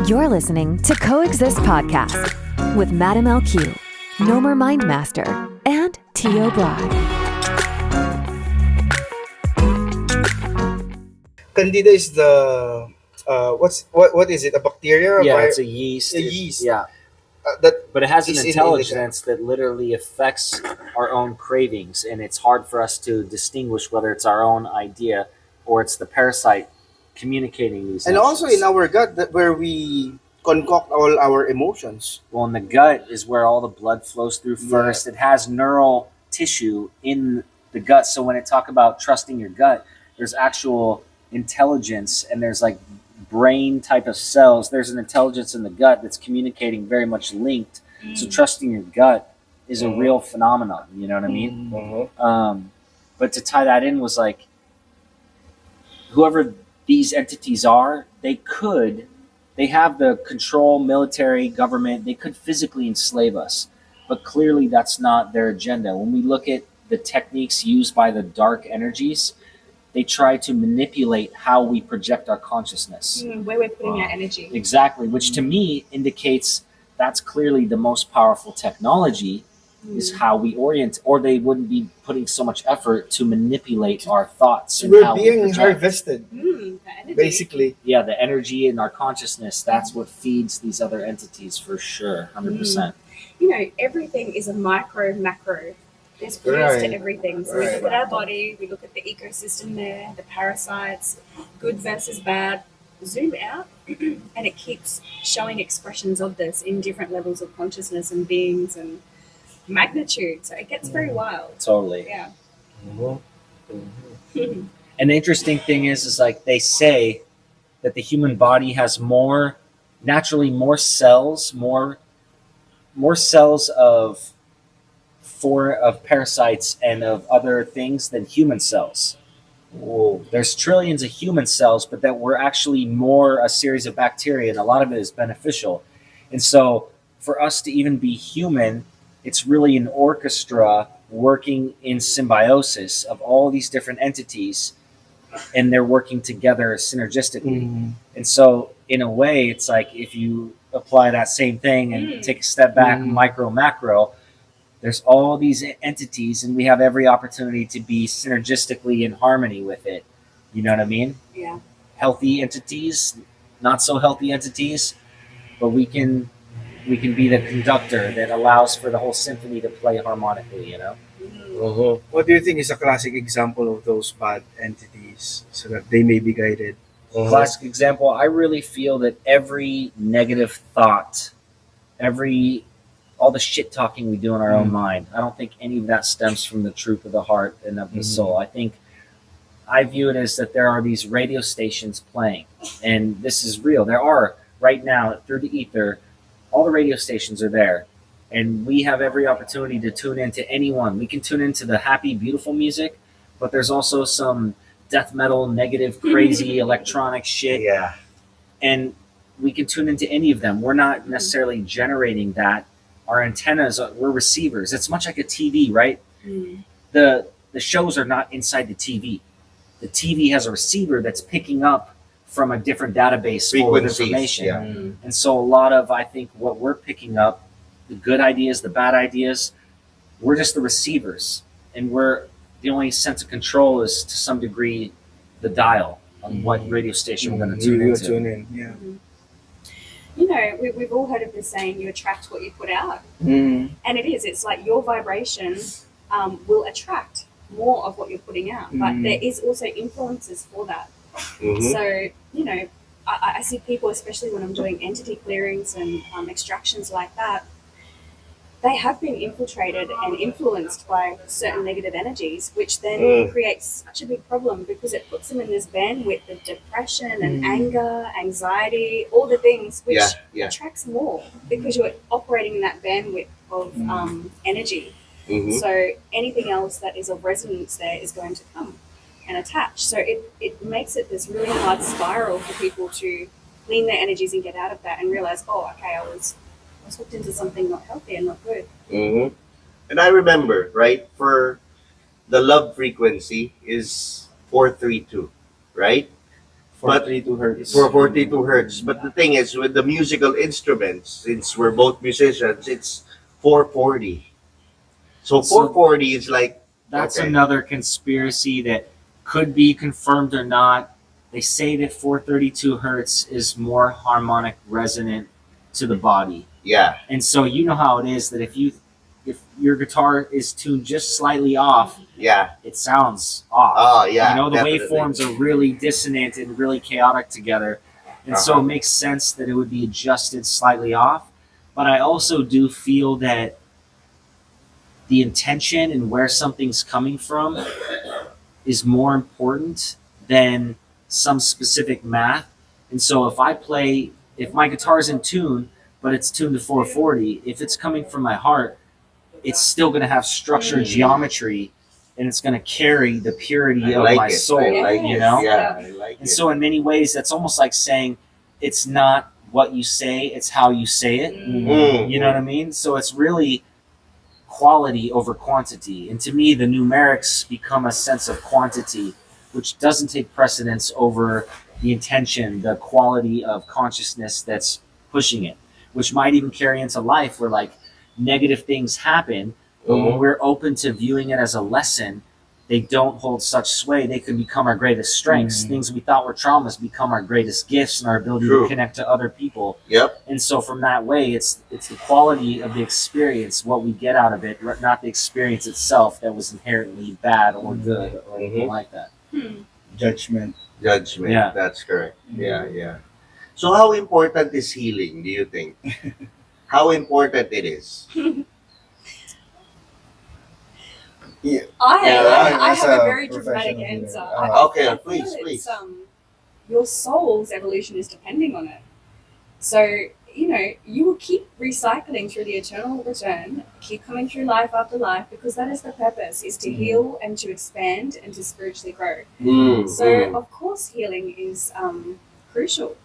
You're listening to Coexist Podcast with Madam LQ, Nomer Mindmaster, and T.O. Bride. Candida is the what is it? A bacteria? Yeah, it's a yeast. A yeast. Yeah, That but it has an is in intelligence that literally affects our own cravings, and it's hard for us to distinguish whether it's our own idea or it's the parasite communicating these. and also in our gut, where we concoct all our emotions. Well, in the gut is where all the blood flows through first. It has neural tissue in the gut. So when I talk about trusting your gut, there's actual intelligence and there's like brain type of cells. There's an intelligence in the gut that's communicating very much linked. So trusting your gut is a real phenomenon. You know what I mean? But to tie that in was like, whoever these entities are, they have the control, military, government, they could physically enslave us. But clearly that's not their agenda. When we look at the techniques used by the dark energies, they try to manipulate how we project our consciousness. Where we're putting our energy. Exactly, which to me indicates that's clearly the most powerful technology is how we orient, or they wouldn't be putting so much effort to manipulate our thoughts. And We're how we being project. harvested, The energy. basically. Yeah, the energy in our consciousness, that's what feeds these other entities for sure, 100%. You know, everything is a micro, macro. There's clues Right. to everything. So we look at our body, we look at the ecosystem there, the parasites, good versus bad. Zoom out, and it keeps showing expressions of this in different levels of consciousness and beings and magnitude. So it gets very wild. Totally. Yeah. And the interesting thing is like they say that the human body has naturally more cells of parasites and of other things than human cells. Whoa. There's trillions of human cells, but that we're actually more a series of bacteria, and a lot of it is beneficial. And so for us to even be human, it's really an orchestra working in symbiosis of all these different entities, and they're working together synergistically. And so in a way, it's like if you apply that same thing and take a step back, micro, macro, there's all these entities, and we have every opportunity to be synergistically in harmony with it. You know what I mean? Yeah. Healthy entities, not so healthy entities, but we can be the conductor that allows for the whole symphony to play harmonically, you know? What do you think is a classic example of those bad entities, so that they may be guided? Classic example, I really feel that every negative thought, all the shit talking we do in our own mind, I don't think any of that stems from the truth of the heart and of the soul. I view it as that there are these radio stations playing, and this is real. There are right now through the ether, all the radio stations are there, and we have every opportunity to tune into anyone. We can tune into the happy, beautiful music, but there's also some death metal, negative, crazy electronic shit. Yeah. And we can tune into any of them. We're not necessarily generating that. Our antennas, we're receivers. It's much like a TV, right? The shows are not inside the TV. The TV has a receiver that's picking up from a different database full of information. Yeah. And so a lot of, I think, what we're picking up, the good ideas, the bad ideas, we're just the receivers. And the only sense of control is, to some degree, the dial on what radio station we're going to tune into. Tune in. Yeah. You know, we've all heard of this saying, you attract what you put out. And it's like your vibration will attract more of what you're putting out. But there is also influences for that. So, you know, I see people, especially when I'm doing entity clearings and extractions like that, they have been infiltrated and influenced by certain negative energies, which then creates such a big problem because it puts them in this bandwidth of depression and anger, anxiety, all the things, which attracts more because you're operating in that bandwidth of energy. So anything else that is of resonance there is going to come and attach. So it makes it this really hard spiral for people to clean their energies and get out of that and realize, oh, okay, I was hooked into something not healthy and not good. And I remember, right, for the love frequency is 432, right? 432 hertz. for 42 hertz. But the thing is, with the musical instruments, since we're both musicians, it's 440. So So 440 is like, that's okay. another conspiracy that could be confirmed or not. They say that 432 hertz is more harmonic resonant to the body. Yeah, And so you know how it is that if your guitar is tuned just slightly off, yeah. it sounds off. Oh, yeah. You know, the definitely. waveforms are really dissonant and really chaotic together. And so Uh-huh. it makes sense that it would be adjusted slightly off. But I also do feel that the intention and where something's coming from is more important than some specific math. And so if my guitar's in tune, but it's tuned to 440, if it's coming from my heart, it's still going to have structure, geometry, and it's going to carry the purity I of like my it. soul, I like you it. know? Yeah, I like And it. so in many ways, that's almost like saying it's not what you say, it's how you say it. Mm. You know what I mean? So it's really quality over quantity. And to me, the numerics become a sense of quantity, which doesn't take precedence over the intention, the quality of consciousness that's pushing it, which might even carry into life where like negative things happen, but when we're open to viewing it as a lesson, they don't hold such sway. They can become our greatest strengths. Things we thought were traumas become our greatest gifts and our ability True. to connect to other people. Yep. And so from that way, it's the quality of the experience, what we get out of it, not the experience itself that was inherently bad or good or anything like that. Judgment. Judgment. Yeah. That's correct. Yeah, yeah. So how important is healing, do you think? How important it is? I as have a a very dramatic professional answer. healer. Okay, I feel please, it's, please. Your soul's evolution is depending on it. So, you know, you will keep recycling through the eternal return, keep coming through life after life, because that is the purpose, is to heal and to expand and to spiritually grow. So, of course, healing is crucial,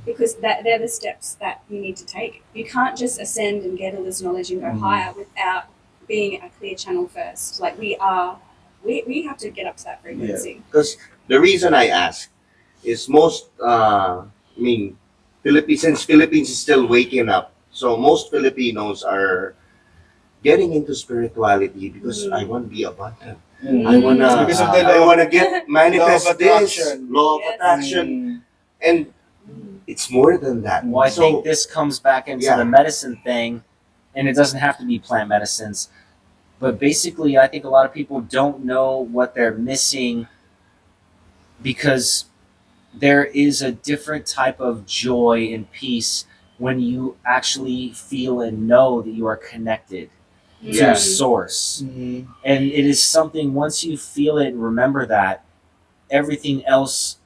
because they're the steps that you need to take. You can't just ascend and get all this knowledge and go higher without being a clear channel first. Like we have to get up to that frequency. Because the reason I ask is most, since Philippines is still waking up, so most Filipinos are getting into spirituality because I want to be abundant. I wanna, Because of the I law- wanna get manifest law of this attraction. law of Yes. attraction, and it's more than that. Well, I So, think this comes back into Yeah. the medicine thing, and it doesn't have to be plant medicines. But basically, I think a lot of people don't know what they're missing because there is a different type of joy and peace when you actually feel and know that you are connected Yeah. to source. And it is something, once you feel it and remember that, everything else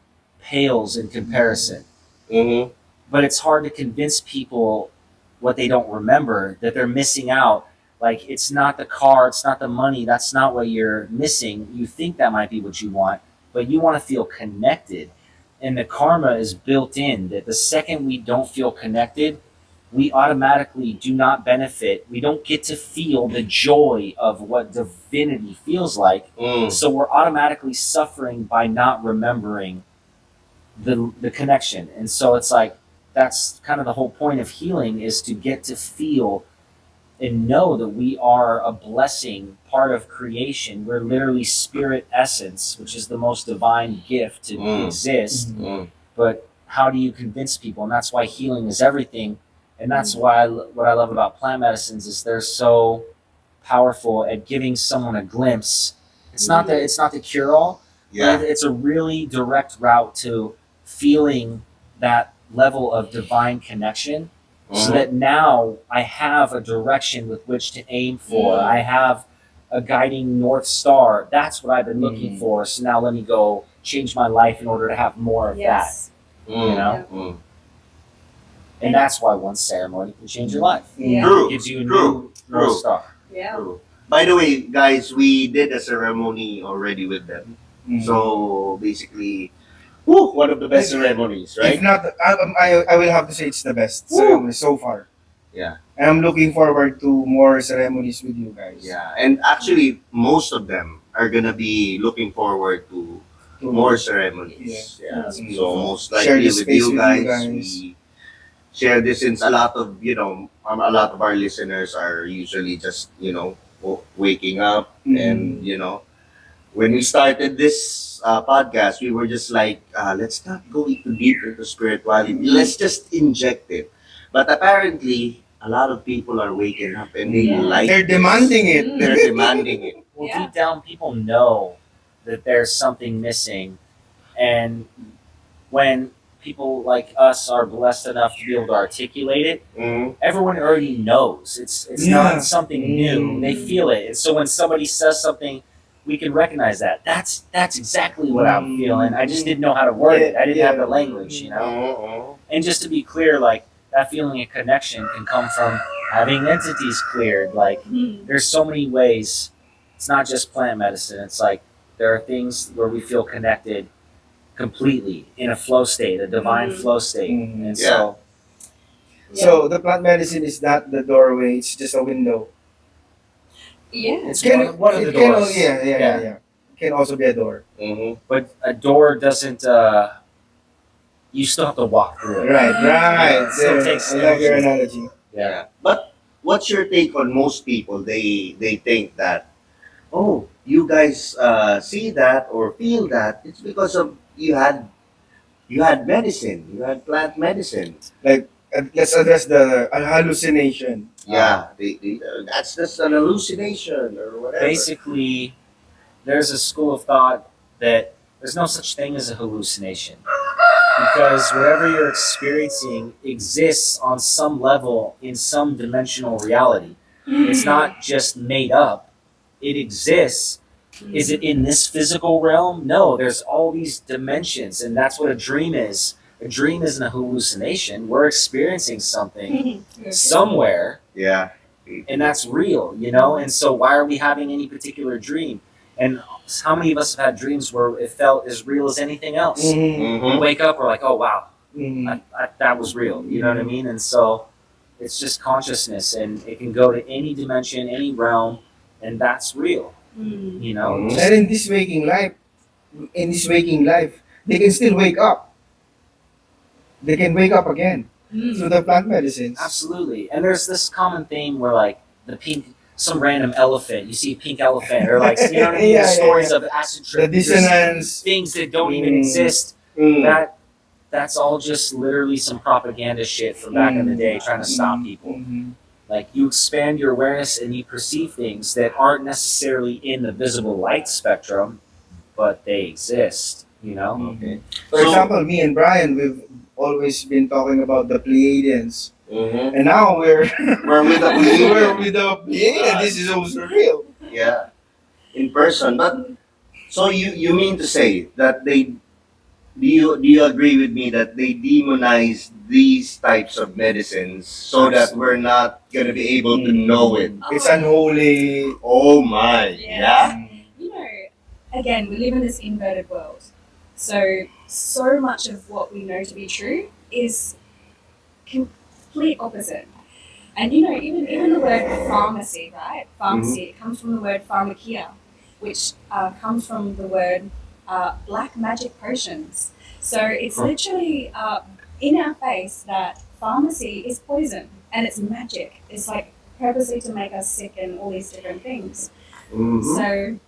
pales in comparison. mhm. But it's hard to convince people what they don't remember, that they're missing out. Like, it's not the car, it's not the money, that's not what you're missing. You think that might be what you want, but you want to feel connected. And the karma is built in that the second we don't feel connected, we automatically do not benefit. We don't get to feel the joy of what divinity feels like. So we're automatically suffering by not remembering the connection. And so it's like, that's kind of the whole point of healing, is to get to feel and know that we are a blessing, part of creation. We're literally spirit essence, which is the most divine gift to exist. But how do you convince people? And that's why healing is everything. And that's why what I love about plant medicines is they're so powerful at giving someone a glimpse. It's not that it's not the cure all, Yeah. but it's a really direct route to feeling that level of divine connection. So that now I have a direction with which to aim for. I have a guiding North Star. That's what I've been looking for. So now let me go change my life in order to have more of Yes. that. You know? And that's why one ceremony can change your life. Yeah. True. It gives you a True. new North Star. Yeah. True. By the way, guys, we did a ceremony already with them. So basically, one of the best ceremonies, If right? not, I will have to say it's the best ceremony so far. Yeah. And I'm looking forward to more ceremonies with you guys. Yeah, and actually, most of them are gonna be looking forward to more ceremonies. Yeah. Yeah. Mm. So most Share likely the with space you with you guys, guys. we share this since a lot of a lot of our listeners are usually just waking up and when we started this podcast, we were just like, let's not go too deep into spirituality. Let's just inject it. But apparently, a lot of people are waking up and they Yeah. like They're this. demanding it. They're demanding it. Well, Yeah. deep down, people know that there's something missing, and when people like us are blessed enough to be able to articulate it, Mhm. everyone already knows. It's Yeah. not something new. Mm. They feel it, and so when somebody says something, we can recognize that. That's exactly what I'm feeling. I just didn't know how to word it. I didn't have the language, Mhm. And just to be clear, like that feeling of connection can come from having entities cleared. Like there's so many ways. It's not just plant medicine. It's like there are things where we feel connected completely in a flow state, a divine flow state. Mhm. And Yeah. so So the plant medicine is not the doorway; it's just a window. Yeah. it's Can one of the it can doors. yeah. It can also be a door. Mhm. But a door doesn't. You still have to walk through it. Right. It still There. takes I love your energy. analogy. Yeah. But what's your take on most people? They think that, oh, you guys see that or feel that it's because of you had medicine, you had plant medicine. Like, let's address the hallucination. Yeah, that's just an hallucination or whatever. Basically, there's a school of thought that there's no such thing as a hallucination because whatever you're experiencing exists on some level in some dimensional reality. It's not just made up, it exists. Is it in this physical realm? No, there's all these dimensions, and that's what a dream is. A dream isn't a hallucination. We're experiencing something somewhere, Yeah. and that's real, And so, why are we having any particular dream? And how many of us have had dreams where it felt as real as anything else? Mhm. We wake up, we're like, oh, wow, Mhm. that was real. You know what I mean? And so, it's just consciousness, and it can go to any dimension, any realm, and that's real. Mhm. And in this waking life, they can still wake up. They can wake up again through the plant medicines. Absolutely. And there's this common theme where like some random elephant, you see a pink elephant, or like, you know what I mean? Yeah, Stories yeah. of acid The trip, there's dissonance. things that don't even exist. Mm. That's all just literally some propaganda shit from back in the day trying to stop people. Mhm. Like you expand your awareness and you perceive things that aren't necessarily in the visible light spectrum, but they exist, Okay. For example, me and Brian, we've always been talking about the Pleiadians. Mhm. And now we're We're with the we're with the Pleiadians. This is also real. Yeah, in person. But so you mean to say that do you agree with me that they demonize these types of medicines so that we're not gonna be able to know it? It's unholy. Oh my, Yes. yeah. Again, we live in this inverted world. So much of what we know to be true is complete opposite. And even the word pharmacy, right? Pharmacy, it comes from the word pharmakia, which comes from the word black magic potions. So it's literally in our face that pharmacy is poison and it's magic. It's like purposely to make us sick and all these different things. Mhm. So,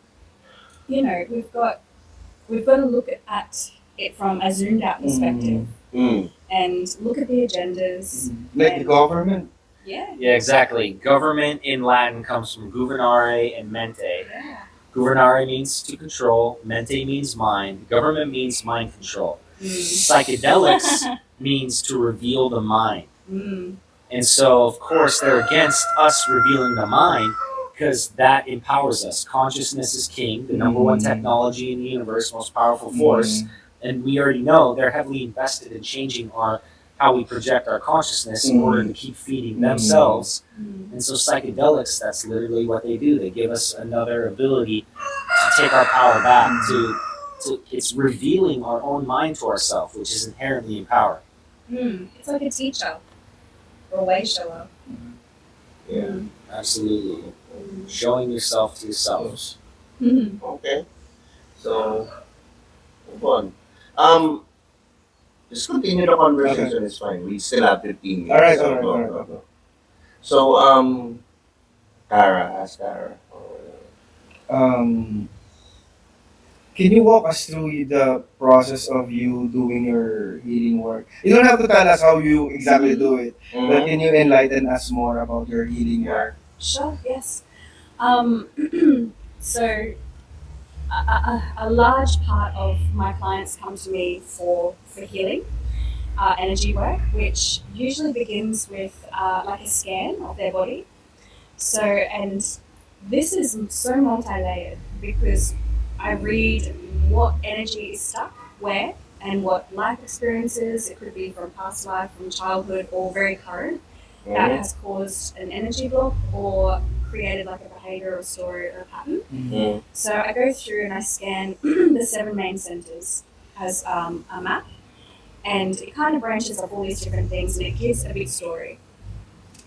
we've got to look at it from a zoomed out perspective Mm. and look at the agendas. Like the government. Yeah. Yeah, exactly. Government in Latin comes from governare and mente. Yeah. Governare means to control, mente means mind, government means mind control. Mm. Psychedelics means to reveal the mind. Mm. And so, of course, they're against us revealing the mind because that empowers us. Consciousness is king, the number one technology in the universe, most powerful force. And we already know they're heavily invested in changing how we project our consciousness in order to keep feeding themselves. Mm. And so psychedelics, that's literally what they do. They give us another ability to take our power back, to it's revealing our own mind to ourselves, which is inherently empowering. Mm. It's like a teacher or a way shower. Yeah. Absolutely. Showing yourself to yourself. Mm. Okay. So Move on. Just continue the conversation. It's fine. We still have 15 minutes. All right, so all right, go, all right. go, go. So, Tara, ask Tara. Um, can you walk us through the process of you doing your healing work? You don't have to tell us how you exactly do it, but can you enlighten us more about your healing work? Sure, yes. So a large part of my clients come to me for healing, energy work, which usually begins with like a scan of their body. So, and this is so multi-layered because I read what energy is stuck where and what life experiences, it could be from past life, from childhood, or very current, that has caused an energy block or created like a behavior or story or a pattern. So I go through and I scan the 7 main centers as a map, and it kind of branches off all these different things and it gives a big story.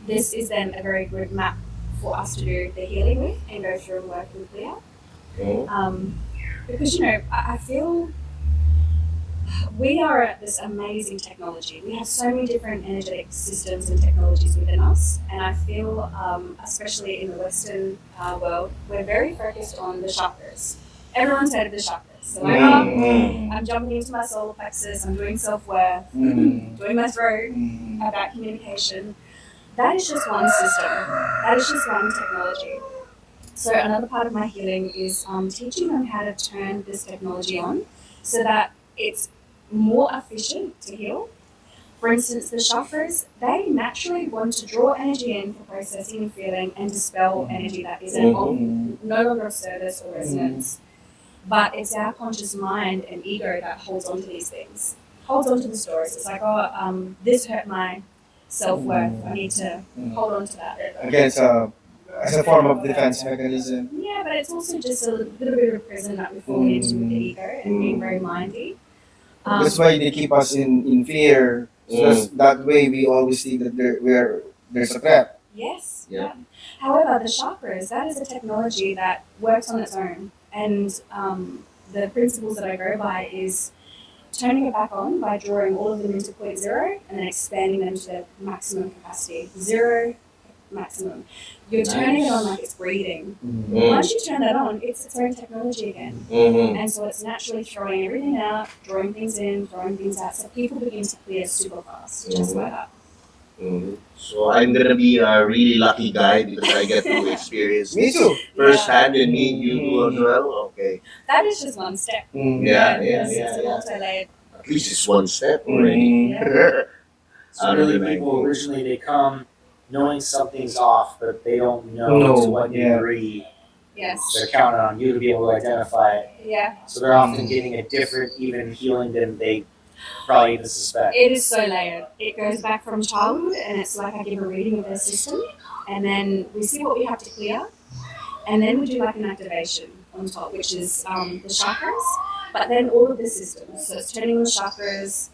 This is then a very good map for us to do the healing with and go through and work and clear. Because, you know, I feel we are at this amazing technology. We have so many different energetic systems and technologies within us, and I feel, especially in the Western world, we're very focused on the chakras. Everyone's heard of the chakras. So I'm jumping into my solar plexus, I'm doing self-worth, doing my throat, about communication. That is just one system. That is just one technology. So another part of my healing is teaching them how to turn this technology on so that it's more efficient to heal. For instance, the chakras, they naturally want to draw energy in for processing and feeling and dispel energy that isn't no longer of service or resonance. But it's our conscious mind and ego that holds on to these things, holds on to the stories. It's like, oh, this hurt my self-worth. I need to hold on to that. Again, it's as a form of defense mechanism. Yeah, but it's also just a little bit of a prison that we fall into with the ego and being very mindy. That's why they keep us in fear. So that way we always think that there's a trap. Yes. Yeah. However, the chakras, that is a technology that works on its own. And the principles that I go by is turning it back on by drawing all of them into point zero and then expanding them to their maximum capacity. Zero, maximum. You're turning it on like it's breathing. Once you turn that on, it's its own technology again. And so it's naturally throwing everything out, drawing things in, throwing things out. So people begin to clear super fast, just like that. So I'm gonna be a really lucky guy because I get to experience Me too. firsthand and meet you as well. Okay. That is just one step. It's a multi-layered. At least it's one step already. So really, people originally they come knowing something's off, but they don't know to what degree. Yes. They're counting on you to be able to identify it. Yeah. So they're often getting a different even healing than they probably even suspect. It is so layered. It goes back from childhood, and it's like I give a reading of their system, and then we see what we have to clear, and then we do like an activation on top, which is the chakras, but then all of the systems. So it's turning on the chakras,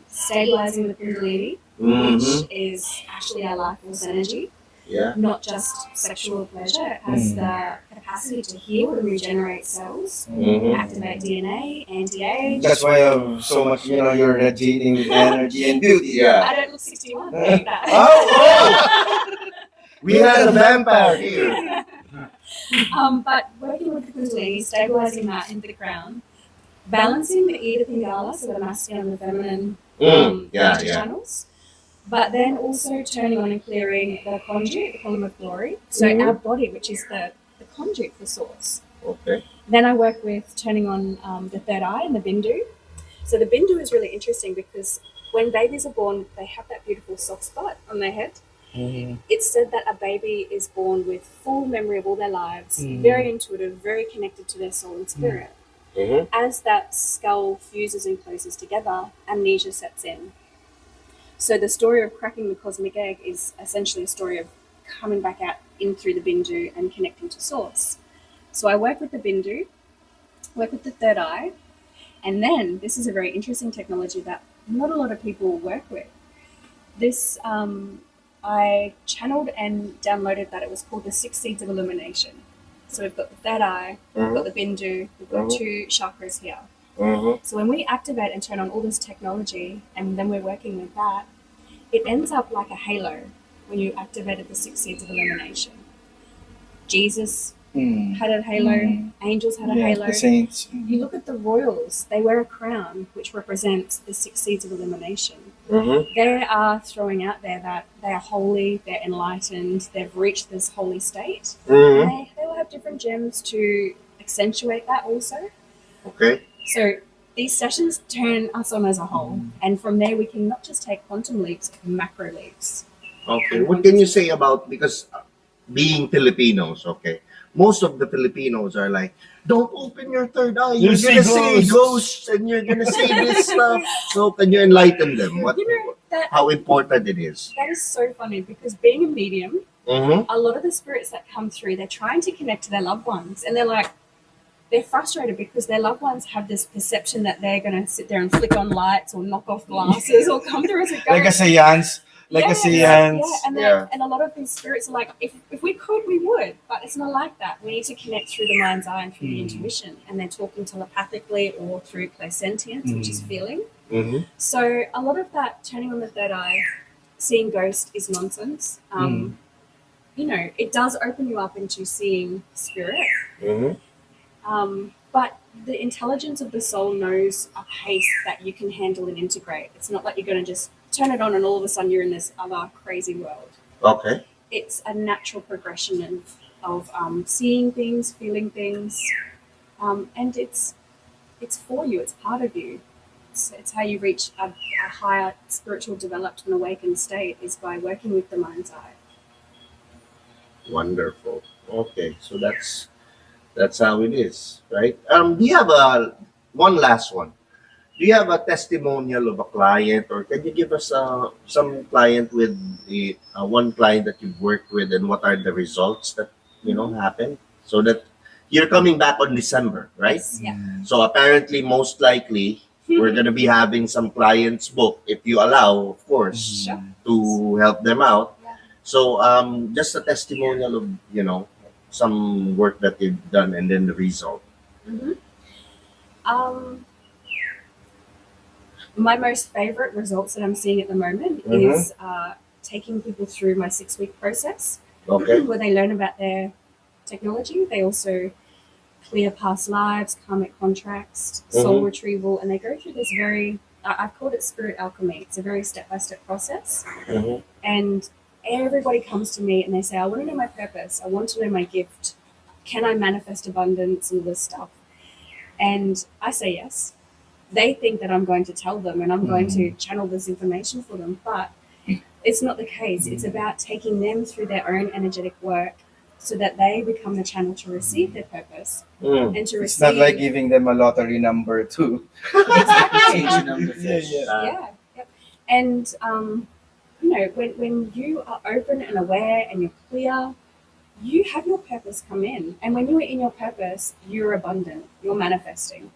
stabilizing the kundalini, which is actually our life force energy. Yeah. Not just sexual pleasure. It has the capacity to heal and regenerate cells, activate DNA, anti-age. That's why so much, you're radiating with energy and beauty. Yeah. I don't look 61. Like that. We had a vampire here. But working with the kundalini, stabilizing that into the crown, balancing the Ida Pingala, so the masculine and the feminine energy channels. But then also turning on and clearing the conduit, the column of glory. So our body, which is the conduit for source. Okay. Then I work with turning on the third eye and the bindu. So the bindu is really interesting because when babies are born, they have that beautiful soft spot on their head. It's said that a baby is born with full memory of all their lives, very intuitive, very connected to their soul and spirit. As that skull fuses and closes together, amnesia sets in. So the story of cracking the cosmic egg is essentially a story of coming back out in through the bindu and connecting to source. So I work with the bindu, work with the third eye, and then this is a very interesting technology that not a lot of people work with. This I channeled and downloaded that. It was called the 6 Seeds of Illumination. So we've got the third eye, we've got the bindu, we've got 2 chakras here. So when we activate and turn on all this technology, and then we're working with that, it ends up like a halo when you activated the 6 seeds of illumination. Jesus had a halo, angels had a halo. The saints. You look at the royals, they wear a crown which represents the 6 seeds of illumination. They are throwing out there that they are holy, they're enlightened, they've reached this holy state. And they will have different gems to accentuate that also. Okay. So these sessions turn us on as a whole, and from there we can not just take quantum leaps, macro leaps. Okay. What can you say about, because being Filipinos, okay, most of the Filipinos are like, don't open your third eye. You're You gonna see see ghosts and you're gonna see this stuff. So can you enlighten them? What, You know, how important it is? that is so funny, because being a medium, a lot of the spirits that come through, they're trying to connect to their loved ones, and they're frustrated because their loved ones have this perception that they're going to sit there and flick on lights or knock off glasses or come through as a ghost. Like a seance. Like a seance. And a lot of these spirits are like, if we could, we would, but it's not like that. We need to connect through the mind's eye and through the intuition, and they're talking telepathically or through clairsentience, which is feeling. So a lot of that turning on the third eye, seeing ghosts is nonsense. You know, it does open you up into seeing spirit. But the intelligence of the soul knows a pace that you can handle and integrate. It's not like you're going to just turn it on and all of a sudden you're in this other crazy world. Okay. It's a natural progression of seeing things, feeling things, and it's for you. It's part of you. It's how you reach a higher spiritual, developed and awakened state, is by working with the mind's eye. Wonderful. Okay, so that's how it is, right? Do you have one last one? Do you have a testimonial of a client, or can you give us some client with the one client that you've worked with, and what are the results that happened? So that you're coming back on December, right? Yes, yeah. So apparently, most likely, we're gonna be having some clients book, if you allow, of course, Sure. to help them out. Yeah. So just a testimonial of some work that you've done, and then the result. My most favorite results that I'm seeing at the moment is taking people through my 6-week process, Okay. where they learn about their technology. They also clear past lives, karmic contracts, soul retrieval, and they go through this I've called it spirit alchemy. It's a very step-by-step process. And everybody comes to me and they say, I want to know my purpose. I want to know my gift. Can I manifest abundance and all this stuff? And I say yes. They think that I'm going to tell them and I'm going to channel this information for them, but it's not the case. It's about taking them through their own energetic work so that they become the channel to receive their purpose and to receive. It's not like giving them a lottery number too. Teaching them to fish. Yeah. Yep. And when you are open and aware and you're clear, you have your purpose come in. And when you are in your purpose, you're abundant, you're manifesting.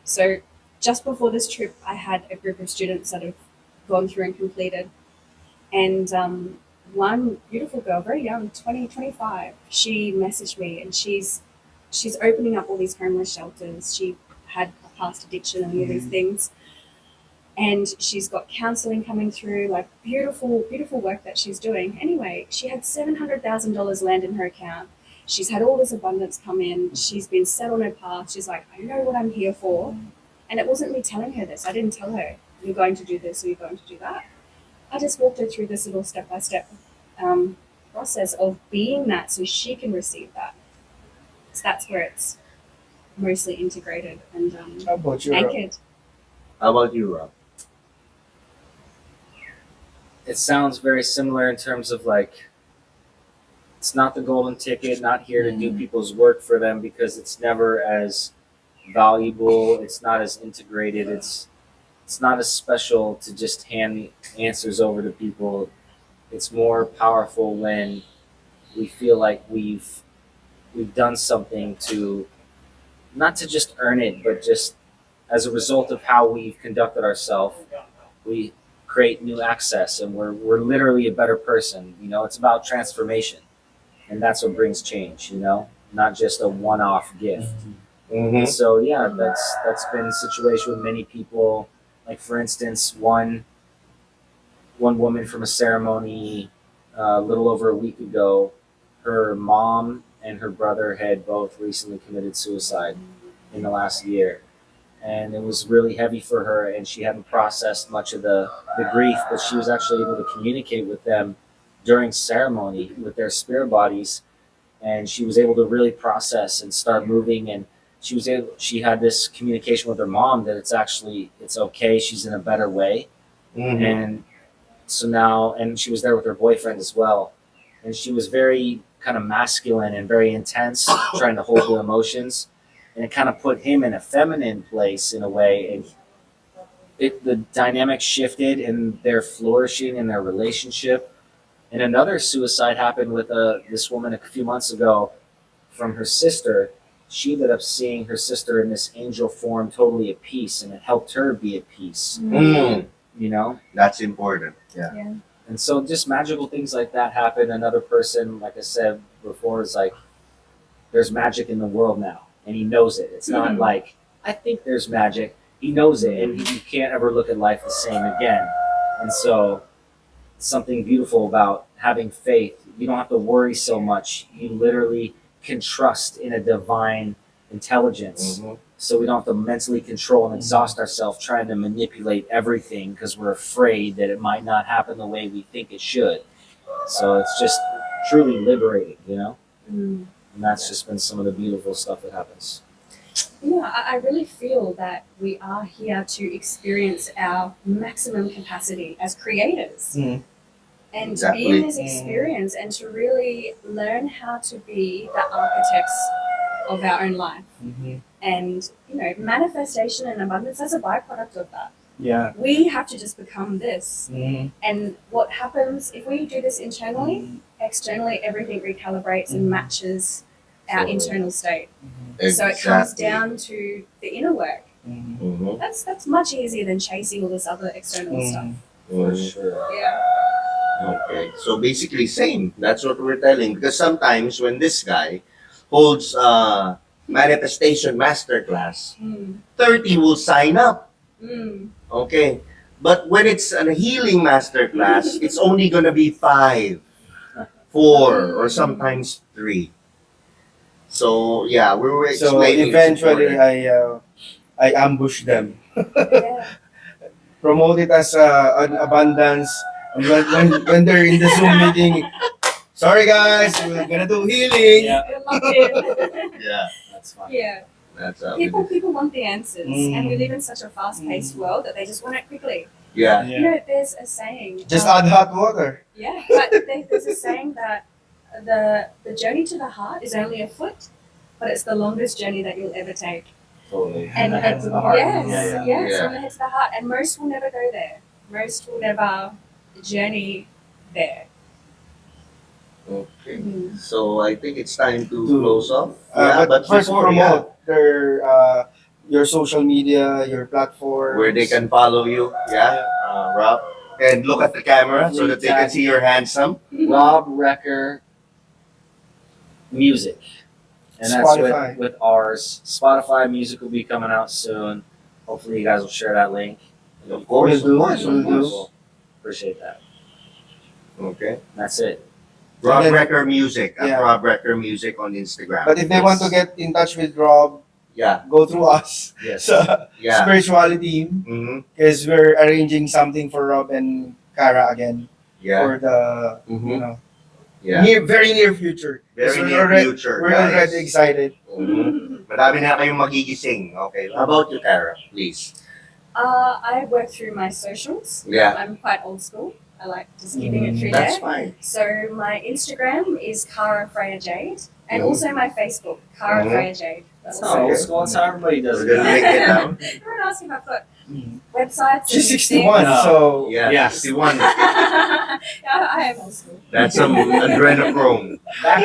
So just before this trip, I had a group of students that have gone through and completed. And one beautiful girl, very young, 20, 25, she messaged me, and she's opening up all these homeless shelters. She had a past addiction and all these things. And she's got counseling coming through, like beautiful, beautiful work that she's doing. Anyway, she had $700,000 land in her account. She's had all this abundance come in. She's been set on her path. She's like, I know what I'm here for. And it wasn't me telling her this. I didn't tell her, you're going to do this or you're going to do that. I just walked her through this little step-by-step process of being that so she can receive that. So that's where it's mostly integrated and How about you, Rob? anchored. How about you, Rob? It sounds very similar in terms of like, it's not the golden ticket, not here to do people's work for them, because it's never as valuable, it's not as integrated, it's not as special to just hand the answers over to people. It's more powerful when we feel like we've done something to, not to just earn it, but just as a result of how we've conducted ourselves, we create new access, and we're literally a better person. It's about transformation, and that's what brings change. Not just a one-off gift. Mm-hmm. So yeah, that's been a situation with many people. Like for instance, one woman from a ceremony a little over a week ago, her mom and her brother had both recently committed suicide in the last year. And it was really heavy for her, and she hadn't processed much of the grief, but she was actually able to communicate with them during ceremony with their spirit bodies, and she was able to really process and start moving, and she had this communication with her mom that it's okay, she's in a better way. Mm-hmm. And so now, and she was there with her boyfriend as well, and she was very kind of masculine and very intense, trying to hold the emotions, and it kind of put him in a feminine place in a way, and the dynamic shifted, and they're flourishing in their relationship. And another suicide happened with this woman a few months ago from her sister. She ended up seeing her sister in this angel form, totally at peace, and it helped her be at peace. Mm. You know. That's important. Yeah. Yeah. And so just magical things like that happen. Another person, like I said before, is like, there's magic in the world now, and he knows it. It's not like, I think there's magic. He knows it, and you can't ever look at life the same again. And so something beautiful about having faith. You don't have to worry so much. You literally can trust in a divine intelligence. Mm-hmm. So we don't have to mentally control and exhaust ourselves trying to manipulate everything because we're afraid that it might not happen the way we think it should. So it's just truly liberating, you know? Mm. And that's just been some of the beautiful stuff that happens. I really feel that we are here to experience our maximum capacity as creators. Mm. And Exactly. to be in this experience and to really learn how to be the architects of our own life. Mm-hmm. And, manifestation and abundance as a byproduct of that. Yeah. We have to just become this. Mm-hmm. And what happens if we do this internally, externally everything recalibrates and matches our Totally. internal state. Mm-hmm. So it comes down to the inner work. Mm-hmm. Mm-hmm. That's much easier than chasing all this other external stuff. For sure. Yeah. Okay, so basically same. That's what we're telling. Because sometimes when this guy holds a manifestation masterclass, 30 will sign up. Mm. Okay, but when it's a healing masterclass, it's only gonna be 5, 4, or sometimes 3. So yeah, we were So explaining. eventually, I ambush them, Yeah. promote it as an abundance. And when they're in the Zoom meeting, sorry guys, we're gonna do healing. Yeah, We're locked in. Yeah, that's fine. Yeah. that's People want the answers, and we Mm. live in such a fast-paced world that they just want it quickly. yeah. There's a saying. Just add hot water. Yeah, but there's a saying that the journey to the heart is only a foot, but it's the longest journey that you'll ever take. Totally. And the head to the heart. yes, Yeah. yes, Yeah. from the head to the heart, and most will never go there. Most will never journey there. Okay, Mm. so I think it's time to To- close off. But first before, promote their your social media, your platform, where they can follow you. Yeah, Rob. And look at the camera so that they can see you're handsome. Rob Recker Music. And that's Spotify. with ours. Spotify music will be coming out soon. Hopefully you guys will share that link. Of course, Will do, of course, will of do. course. Appreciate that. Okay. That's it. Rob then- Recker Music. At Yeah. Rob Recker Music on Instagram. But if they want to get in touch with Rob, Yeah, go through us, Yes. sa yeah. spirituality team, Mm-hmm. because we're arranging something for Rob and Kara again Yeah. for the Mhm. Yeah. very near future. Very 'Cause near future, We're guys. already excited. Mhm. Madami na kayong magigising. Okay. How about you, Tara? Please. I work through my socials. Yeah. I'm quite old school. I like just keeping it through That's there. fine. So my Instagram is Cara Freya Jade, and Mhm. also my Facebook, Cara Mhm. Freya Jade. That's Also- not old school. That's how everybody does We're gonna it. break it down. Everyone asks if I've got websites. She's and 61, No. so Yeah. Yeah. 61. Yeah, I am old school. That's some adrenochrome. Back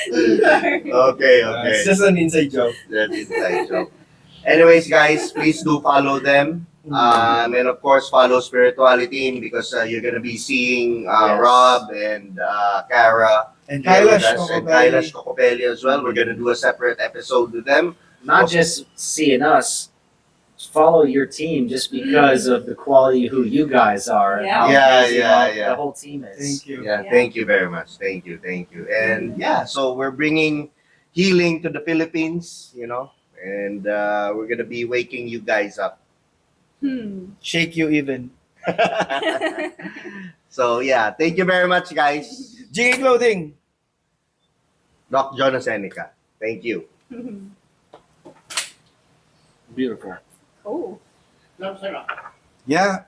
Okay, okay. it's just an inside joke. That is inside joke. Anyways, guys, please do follow them. And of course, follow Spirituality because you're gonna be seeing Yes. Rob and Kara And here with Kailash us, and Kailash Kokopelli. Kokopelli as well. We're gonna do a separate episode with them. Not just seeing us, follow your team just because of the quality of who you guys are and how Yeah, amazing yeah. the whole team is. Thank you. Yeah, Yeah. thank you very much. Thank you. And yeah, so we're bringing healing to the Philippines, and we're gonna be waking you guys up. Shake you even. So yeah, thank you very much, guys. GA Clothing. Doc John Seneca. Thank you. Beautiful. Cool. Yeah.